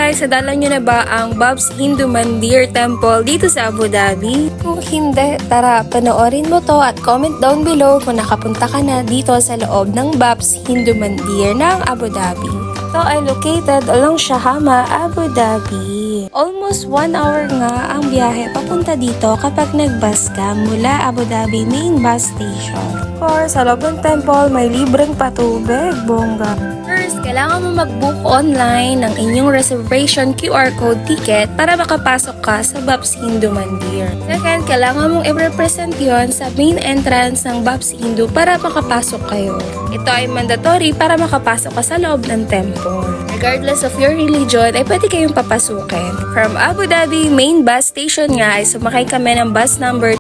guys, nadala nyo na ba ang Babs Hindu Mandir Temple dito sa Abu Dhabi? Kung hindi, tara panoorin mo to at comment down below kung nakapunta ka na dito sa loob ng Babs Hindu Mandir ng Abu Dhabi. Ito ay located along Shahama, Abu Dhabi. Almost 1 hour nga ang biyahe papunta dito kapag nag-bus ka mula Abu Dhabi main bus station. Or sa loob ng temple may libreng patubig, bongga. First, kailangan mo mag-book online ng inyong reservation QR code ticket para makapasok ka sa Babs Hindu Mandir. Second, kailangan mong i-represent yon sa main entrance ng Babs Hindu para makapasok kayo. Ito ay mandatory para makapasok ka sa loob ng temple. Regardless of your religion, ay pwede kayong papasukin. From Abu Dhabi main bus station nga ay sumakay kami ng bus number